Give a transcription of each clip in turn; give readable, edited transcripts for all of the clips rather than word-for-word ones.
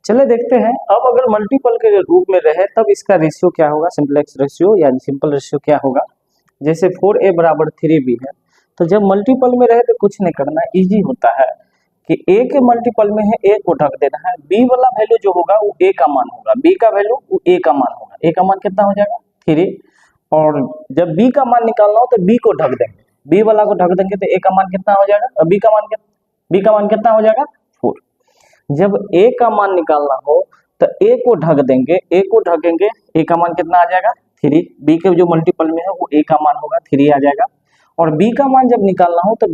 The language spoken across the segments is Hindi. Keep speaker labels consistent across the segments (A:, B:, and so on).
A: चले देखते हैं अब अगर मल्टीपल के रूप में रहे तब इसका रेशियो क्या होगा, सिंपलेक्स रेशियो यानी सिंपल रेशियो क्या होगा। जैसे 4a बराबर 3b है, तो जब मल्टीपल में रहे तो कुछ नहीं करना, इजी होता है कि a के मल्टीपल में है a को ढक देना है, b वाला वैल्यू जो होगा वो a का मान होगा, b का वैल्यू वो a का मान होगा, a का मान कितना हो जाएगा 3, और जब b का मान निकालना हो तो b को ढक देंगे, b वाला को ढक देंगे तो a का मान कितना हो जाएगा, और b का मान कितना हो जाएगा 4। जब a का मान निकालना हो तो a को ढक देंगे, a को ढकेंगे, a का मान कितना आ जाएगा 3, b के जो मल्टीपल में है वो a का मान होगा 3 आ जाएगा, और b का मान जब निकालना हो तो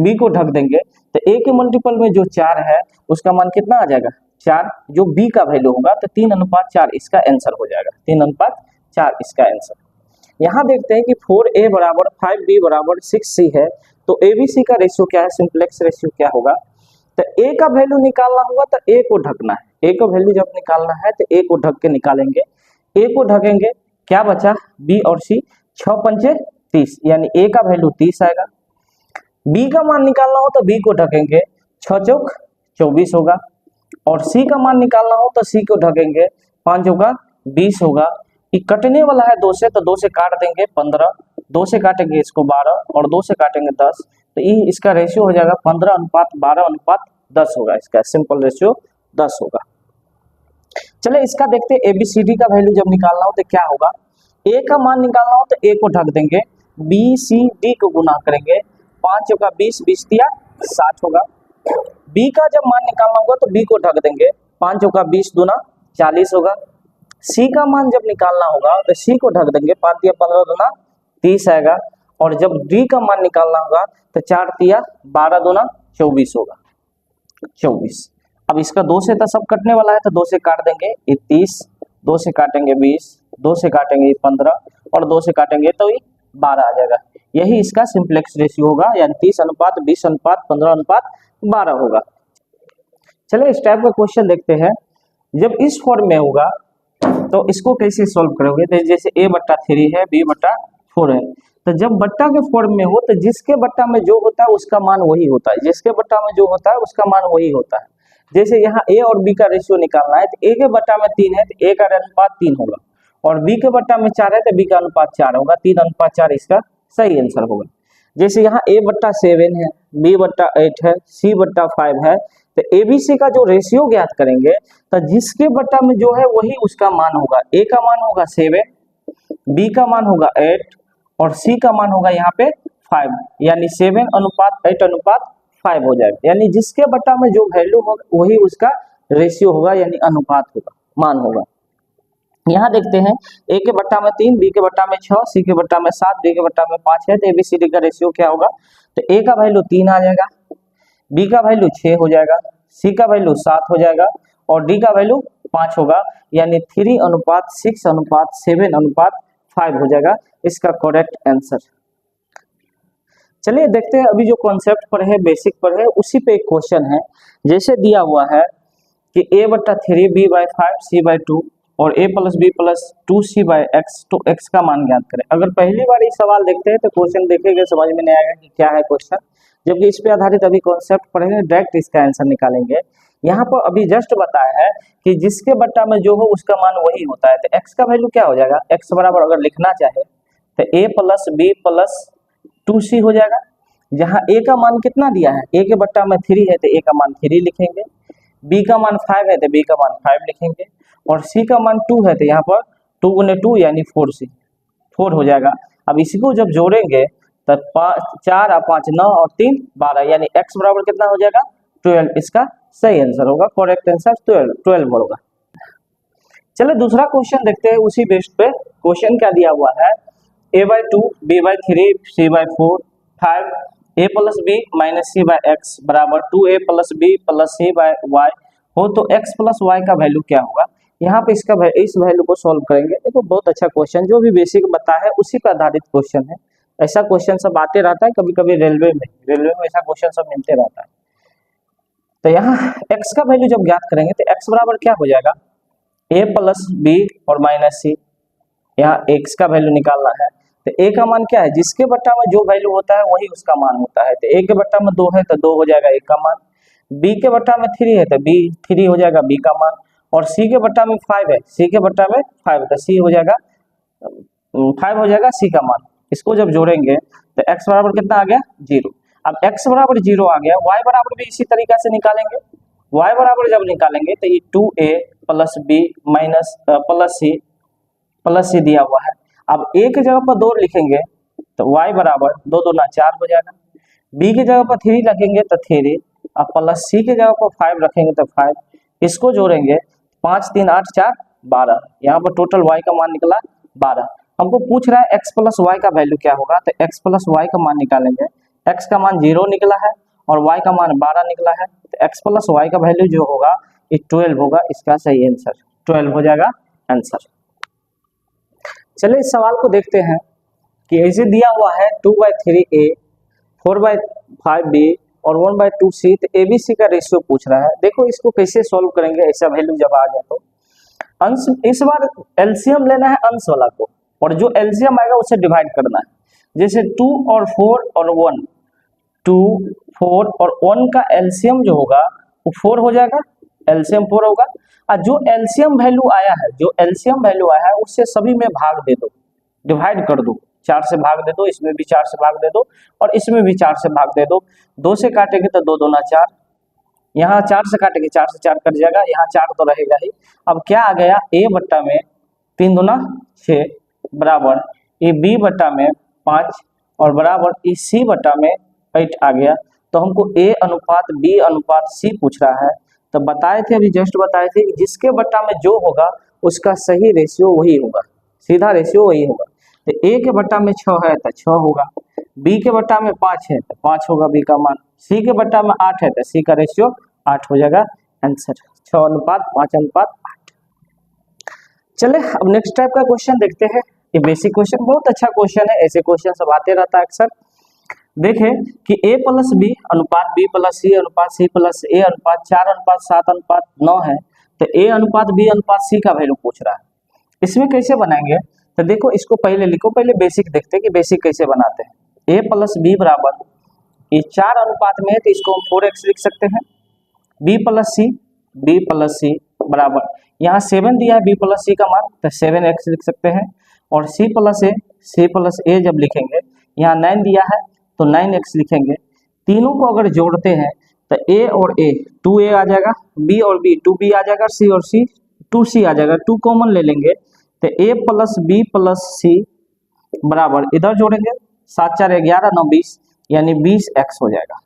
A: b को ढक देंगे तो a के मल्टीपल में जो 4 है उसका मान कितना आ जाएगा 4, जो b का वैल्यू होगा तो 3:4 इसका आंसर हो जाएगा, 3:4 इसका आंसर। यहाँ देखते हैं कि 4a बराबर 5b बराबर 6c है, तो abc का रेशियो क्या है, सिंपलेक्स रेशियो क्या होगा। तो a का वैल्यू निकालना होगा तो a को ढकना है, a का वैल्यू जब निकालना है तो a को ढक के निकालेंगे, a को ढकेंगे, क्या बचा b और c, 6 पंचे 30 यानी a का वैल्यू 30 आएगा। b का मान निकालना हो तो b को ढकेंगे, 6 चौक 24 होगा, और c का मान निकालना हो तो c को ढकेंगे, 5 चौका 20 होगा। ये कटने वाला है 2 से, तो 2 से काट देंगे 15, 2 से काटेंगे इसको 12 और 2 से काटेंगे 10, तो ये इसका रेशियो हो जाएगा 15:12:10 होगा, इसका सिंपल रेशियो 10 होगा। चले इसका देखते हैं ABCD का वैल्यू जब निकालना हो तो क्या होगा। A का मान निकालना हो तो A को ढक देंगे, BCD को गुना करेंगे, 5 चौका 20, 20 दिया 60 होगा। B का जब मान निकालना होगा तो B को ढक देंगे, 5 चौका 20 दूना 40 होगा। C का मान जब निकालना होगा तो C को ढक देंगे, 5 दिया 15 दूना 30 आएगा, और जब D का मान निकालना होगा तो 4 दिया 12 दूना 24 होगा, 24। अब इसका 2 से तो सब कटने वाला है तो 2 से काट देंगे, ये 30, 2 से काटेंगे 20, 2 से काटेंगे 15 और 2 से काटेंगे तो ये 12 आ जाएगा। यही इसका सिंपलेक्स रेशियो होगा, यानी 30:20:15:12 होगा। चलिए इस टाइप का क्वेश्चन देखते हैं। जब इस फॉर्म में होगा तो इसको कैसे सॉल्व करोगे, तो जैसे a/3 है, b/4 है, तो जब बट्टा के फॉर्म में हो तो जिसके बट्टा में जो होता है उसका मान वही होता है, जिसके बट्टा में जो होता है उसका मान वही होता है। जैसे यहाँ a और b का रेशियो निकालना है तो a के बट्टा में 3 है तो a का अनुपात 3 होगा, और b के बट्टा में 4 है तो b का अनुपात 4 होगा, 3:4 इसका सही आंसर होगा। जैसे यहाँ a/7 है, b/8 है, c/5 है, तो ABC का जो रेशियो ज्ञात करेंगे तो जिसके बट्टा में जो है वही उसका मान होगा। A का मान होगा 7, B का मान होगा 8 और C का मान होगा यहाँ पे 5, यानी 7:8:5 हो जाएगा, यानी जिसके बट्टा में जो वैल्यू होगा वही उसका रेशियो होगा, यानी अनुपात होगा, मान होगा। यहाँ देखते हैं A के बट्टा में 3, B के बट्टा में 6, C के बट्टा में 7, D के बट्टा में 5 है, तो ABCD का रेशियो क्या होगा, तो A का वैल्यू 3 आ जाएगा, B का वैल्यू 6 हो जाएगा, C का वैल्यू 7 हो जाएगा और D का वैल्यू 5 होगा, यानी 3:6:7:5 हो जाएगा इसका करेक्ट आंसर। चलिए देखते हैं अभी जो कॉन्सेप्ट पर है, बेसिक पर है, उसी पे एक क्वेश्चन है। जैसे दिया हुआ है कि a/3 b/5 c/2 और a+b+2c/x, तो x का मान ज्ञात करें। अगर पहली बार ये सवाल देखते हैं तो क्वेश्चन देखेंगे समझ में नहीं आएगा कि क्या है क्वेश्चन, जबकि इस पे आधारित अभी कॉन्सेप्ट पढ़ेंगे, डायरेक्ट इसका आंसर निकालेंगे। यहाँ पर अभी जस्ट बताया है कि जिसके बट्टा में जो हो उसका मान वही होता है, तो x का वैल्यू क्या हो जाएगा, x बराबर अगर लिखना चाहे तो a+b+2c हो जाएगा। जहाँ a का मान कितना दिया है, a के बट्टा में 3 है तो a का मान 3 लिखेंगे, b का मान 5 है तो b का मान 5 लिखेंगे, और c का मान 2 है तो यहाँ पर 2 × 2 यानी 4 हो जाएगा। अब इसी को जब जोड़ेंगे तो 4 और 5 9 और 3 12, यानी x बराबर कितना हो जाएगा 12, इसका सही आंसर होगा, करेक्ट आंसर 12 होगा। चलो दूसरा क्वेश्चन देखते हैं, उसी बेस्ड पे क्वेश्चन क्या दिया हुआ है, a/2 b/3 c/4 5 a+b-c/x बराबर 2a+b+c/y हो तो x + y का वैल्यू क्या होगा। यहाँ पे इस वैल्यू को सॉल्व करेंगे। देखो बहुत अच्छा क्वेश्चन, जो भी बेसिक बता है उसी पर आधारित क्वेश्चन है। ऐसा क्वेश्चन सब आते रहता है, कभी कभी रेलवे में ऐसा क्वेश्चन सब मिलते रहता है। तो यहाँ x का वैल्यू जब ज्ञात करेंगे तो x बराबर क्या हो जाएगा, a+b और -c। यहाँ x का वैल्यू निकालना है तो a का मान क्या है, जिसके बट्टा में जो वैल्यू होता है वही उसका मान होता है। तो a के बट्टा में 2 है तो 2 हो जाएगा a का मान, बी के बट्टा में 3 है तो बी 3 हो जाएगा बी का मान, और सी के बट्टा में 5 है, सी के बट्टा में 5 तो सी हो जाएगा 5 हो जाएगा सी का मान। इसको जब जोड़ेंगे तो x बराबर कितना आ गया 0। अब x बराबर 0 आ गया, y बराबर भी इसी तरीका से निकालेंगे। y बराबर जब निकालेंगे तो ये 2a plus b minus plus c दिया हुआ है। अब a की जगह पर 2 लिखेंगे तो y बराबर 2 दूना 4 हो जाएगा, b की जगह पर 3 रखेंगे तो 3, अब प्लस सी की जगह पर 5 रखेंगे तो 5, इसको जोड़ेंगे 5 3 8 4 12, यहाँ पर टोटल y का मान निकला 12। हमको पूछ रहा है x प्लस वाई का वैल्यू क्या होगा, तो x प्लस वाई का मान निकालेंगे। x का मान 0 निकला है और y का मान 12 निकला है, तो x प्लस वाई का वैल्यू जो होगा ये 12 होगा। इसका सही आंसर 12 हो जाएगा आंसर। चलिए इस सवाल को देखते हैं कि ऐसे दिया हुआ है 2/3a 4/5b और 1/2c, तो ABC का रेशियो पूछ रहा है। देखो इसको कैसे सॉल्व करेंगे, ऐसा वैल्यू जब आ जाए तो अंश, इस बार एलसीएम लेना है अंश वाला को, और जो एलसीएम आएगा उसे डिवाइड करना है। जैसे 2 और 4 और 1, 2 4 और 1 का एलसीएम जो होगा वो 4 हो जाएगा, एलसीएम 4 होगा। और जो एलसीएम वैल्यू आया है, जो एलसीएम वैल्यू आया है उससे सभी में भाग दे दो, डिवाइड कर दो, 4 से भाग दे दो, इसमें भी 4 से भाग दे दो और इसमें भी 4 से भाग दे दो। 2 से काटेंगे तो 2 दूना 4, यहाँ 4 से काटेंगे 4 से 4 कट जाएगा, यहाँ 4 तो रहेगा ही। अब क्या आ गया, a बट्टा में 3 दूना 6 बराबर ये b बट्टा में 5 और बराबर ये c बट्टा में 8 आ गया। तो हमको a अनुपात b अनुपात c पूछ रहा है। तो बताए थे, अभी जस्ट बताए थे कि जिसके बट्टा में जो होगा उसका सही रेशियो वही होगा, सीधा रेशियो वही होगा। तो a के बट्टा में 6 है तो 6 होगा, b के बट्टा में 5 है तो 5 होगा b का मान, c के बट्टा में 8 है तो c का रेशियो 8 हो जाएगा आंसर, 6 अनुपात 5 अनुपात 8। चले अब नेक्स्ट टाइप का क्वेश्चन देखते हैं। ये बेसिक क्वेश्चन बहुत अच्छा क्वेश्चन है, ऐसे क्वेश्चन सब आते रहता है अक्सर। देखें कि a प्लस बी अनुपात b प्लस सी अनुपात c प्लस a अनुपात 4 अनुपात 7 अनुपात 9 है, तो a अनुपात b अनुपात c का वैल्यू पूछ रहा है। इसमें कैसे बनाएंगे, तो देखो इसको पहले लिखो, पहले बेसिक देखते हैं कि बेसिक कैसे बनाते हैं। a प्लस बी बराबर ये 4 अनुपात में है तो इसको हम 4x लिख सकते हैं, b प्लस सी बराबर यहाँ 7 दिया है b प्लस सी का मान तो 7x लिख सकते हैं, और c प्लस a जब लिखेंगे यहाँ 9 दिया है तो 9x लिखेंगे। तीनों को अगर जोड़ते हैं तो a और a 2a आ जाएगा, b और b 2b आ जाएगा, c और c 2c आ जाएगा, 2 कॉमन ले लेंगे तो a plus b plus c बराबर इधर जोड़ेंगे 7 4 11 9 20 यानी 20x हो जाएगा।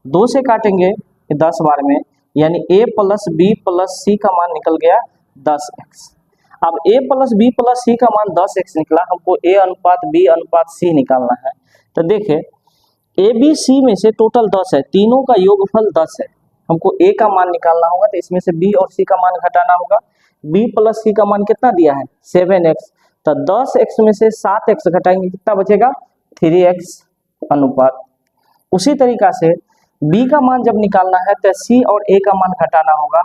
A: 2 से काटेंगे 10 बार में यानी a plus b plus c का मान निकल गया 10x। अब a plus b plus c का मान 10x निकला, हमको a अनुपात b अनुपात c निकालना है। तो देखिए a b c में से टोटल 10 है, तीनों का योगफल 10 है, हमको a का मान निकालना होगा तो इसमें से b और c का मान घटाना होगा। b प्लस c का मान कितना दिया है 7x, तो 10x में से 7x घटाएंगे कितना बचेगा 3x अनुपात। उसी तरीका से b का मान जब निकालना है तो c और a का मान घटाना होगा।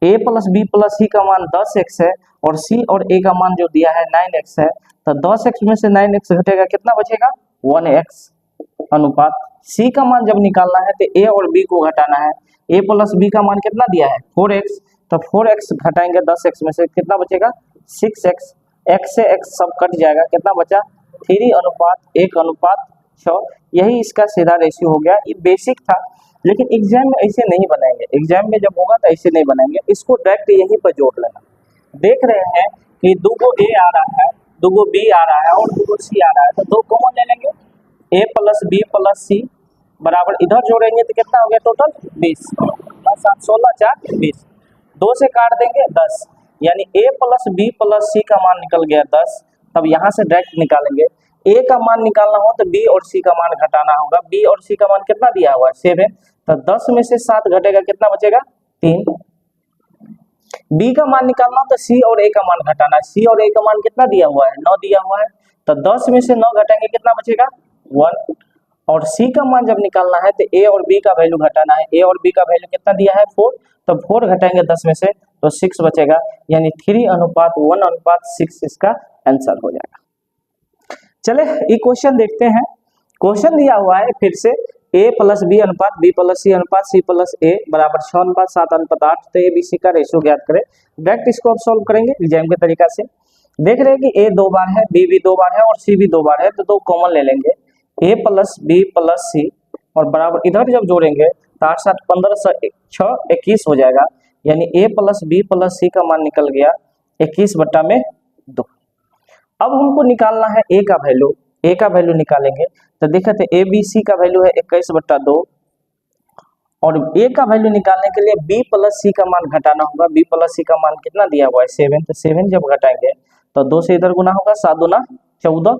A: a plus b plus c का मान 10x है और c और a का मान जो दिया है 9x है, तो 10x में से 9x घटेगा कितना बचेगा 1x अनुपात। c का मान जब निकालना है तो a और b को घटाना है, a प्लस b का मान कितना दिया है 4x, तो 4x घटाएंगे 10x में से कितना बचेगा 6x, x से x सब कट जाएगा, कितना बचा 3 अनुपात 1 अनुपात 6। यही इसका सीधा रेशियो हो गया। ये बेसिक था लेकिन एग्जाम में ऐसे नहीं बनाएंगे, एग्जाम में जब होगा तो ऐसे नहीं बनाएंगे, इसको डायरेक्ट यहीं पर जोड़ लेना। देख रहे हैं कि 2 को a आ रहा है, 2 को b आ रहा है और 2 को c आ रहा है, तो 2 कॉमन ले लेंगे, a plus b plus c बराबर इधर जोड़ेंगे तो कितना हो गया टोटल 20, 7 16 4 20, 2 से काट देंगे 10 यानी a plus b plus c का मान निकल गया 10। तब यहाँ से डायरेक्ट निकालेंगे, a का मान निकालना हो तो b और c का मान घटाना होगा, b और c का मान कितना दिया हुआ है 7, तो 10 में से 7 घटेगा कितना बचेगा 3। b का मान निकालना हो तो c और a का मान घटाना है, c और a का मान कितना दिया हुआ है 9 दिया हुआ है, तो 10 में से 9 घटाएंगे कितना बचेगा 1। और c का मान जब निकालना है तो a और b का वैल्यू घटाना है, a और b का वैल्यू कितना दिया है 4, तो 4 घटाएंगे 10 में से तो 6 बचेगा, यानी 3 अनुपात 1 अनुपात 6 इसका आंसर हो जाएगा। चले ये क्वेश्चन देखते हैं। क्वेश्चन दिया हुआ है फिर से ए प्लस बी अनुपात बी प्लस सी अनुपात सी प्लस ए बराबर 6 अनुपात 7 अनुपात 8। तो ए बी सी का रेशियो ज्ञात करें। डायरेक्ट इसको अब सॉल्व करेंगे एग्जाम के तरीका से। देख रहे हैं कि ए 2 बार है, बी भी 2 बार है और सी भी 2 बार है, तो 2 कॉमन ले लेंगे। ए प्लस बी प्लस सी और बराबर इधर जब जोड़ेंगे तो 8 7 15 6 21 हो जाएगा। यानी ए प्लस बी प्लस सी का मान निकल गया 21/2। अब हमको निकालना है ए का वैल्यू। ए का वैल्यू निकालेंगे तो देखे थे ए बी सी का वैल्यू है 21/2 और ए का वैल्यू निकालने के लिए बी प्लस सी का मान घटाना होगा। बी प्लस सी का मान कितना दिया हुआ है 7, तो 7 जब घटाएंगे तो 2 से इधर गुना होगा, 7 दूना 14,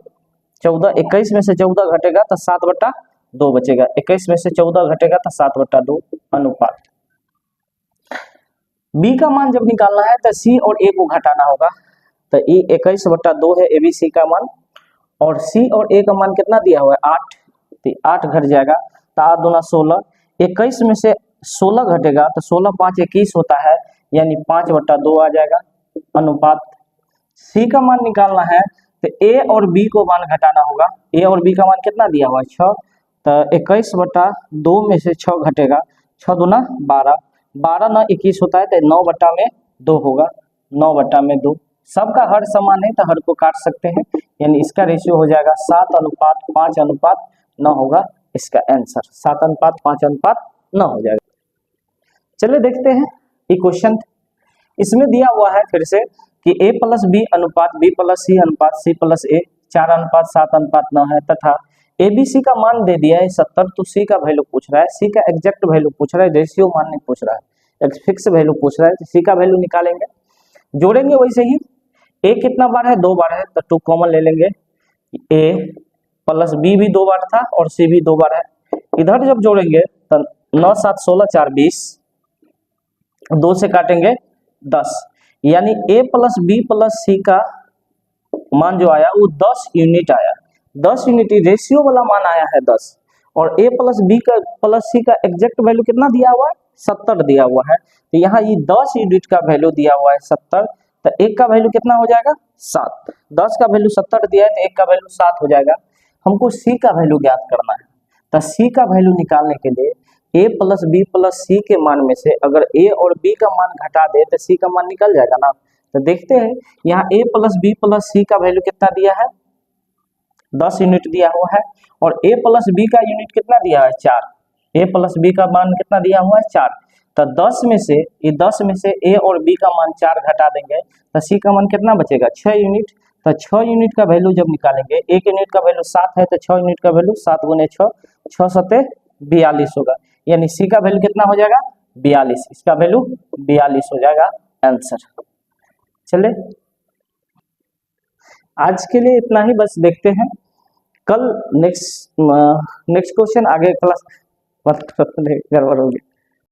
A: 14 21 में से 14 घटेगा तो 7/2 बचेगा। 21 में से 14 घटेगा तो 7/2 अनुपात। बी का मान जब निकालना है तो सी और ए को घटाना होगा। तो ए 21/2 है ए बी सी का मान और सी और ए का मान कितना दिया हुआ है 8, तो 8 घट जाएगा तो 8 दूना 16, 21 में से 16 घटेगा तो 16 5 21 होता है, यानी 5/2 आ जाएगा अनुपात। सी का मान निकालना है तो ए और बी को मान घटाना होगा। ए और बी का मान कितना दिया हुआ है 6, तो 21/2 में से 6 घटेगा, 6 दूना 12, 12 9 21 होता है तो 9/2 होगा, 9/2। सबका हर समान है तो हर को काट सकते हैं, यानी इसका रेशियो हो जाएगा 7:5:9 होगा इसका आंसर। 7:5:9 हो जाएगा। चलिए देखते हैं इक्वेशन। इसमें दिया हुआ है फिर से कि a प्लस बी अनुपात बी प्लस सी अनुपात सी प्लस ए 4:7:9 है तथा ए बी सी का मान दे दिया है 70। तो सी का वैल्यू पूछ रहा है, सी का एग्जैक्ट वैल्यू पूछ रहा है, रेशियो मान नहीं पूछ रहा है, एक फिक्स वैल्यू पूछ रहा है। तो सी का वैल्यू निकालेंगे, जोड़ेंगे वैसे ही। ए कितना बार है 2 बार है तो 2 कॉमन ले लेंगे। ए प्लस बी भी 2 बार था और सी भी 2 बार है। इधर जब जोड़ेंगे तो 9 7 16 4 20, 2 से काटेंगे 10, यानी ए प्लस बी प्लस सी का मान जो आया वो 10 यूनिट आया। 10 यूनिट रेशियो वाला मान आया है 10 और ए प्लस बी का प्लस सी का एग्जैक्ट वैल्यू कितना दिया हुआ है 70 दिया हुआ है। तो यहाँ ये 10 यूनिट का वैल्यू दिया हुआ है 70, तो एक का वैल्यू कितना हो जाएगा 7। 10 का वैल्यू 70 दिया है तो एक का वैल्यू 7 हो जाएगा। हमको सी का वैल्यू ज्ञात करना है, तो सी का वैल्यू निकालने के लिए ए प्लस बी प्लस सी के मान में से अगर ए और बी का मान घटा दे तो सी का मान निकल जाएगा ना। तो देखते हैं यहाँ ए प्लस बी प्लस सी का वैल्यू कितना दिया है 10 यूनिट दिया हुआ है और ए प्लस बी का यूनिट कितना दिया है 4। ए प्लस बी का मान कितना दिया हुआ है 4, तो 10 में से ए और बी का मान 4 घटा देंगे तो सी का मान कितना बचेगा 6 यूनिट। तो 6 यूनिट का वैल्यू जब निकालेंगे, एक यूनिट का वैल्यू 7 है तो 6 यूनिट का वैल्यू 7 गुने 6, 6 7 42 होगा, यानी सी का वैल्यू कितना हो जाएगा 42। इसका वैल्यू 42 हो जाएगा आंसर। चले आज के लिए इतना ही, बस देखते हैं कल नेक्स्ट क्वेश्चन आगे क्लास गड़बड़ होगी।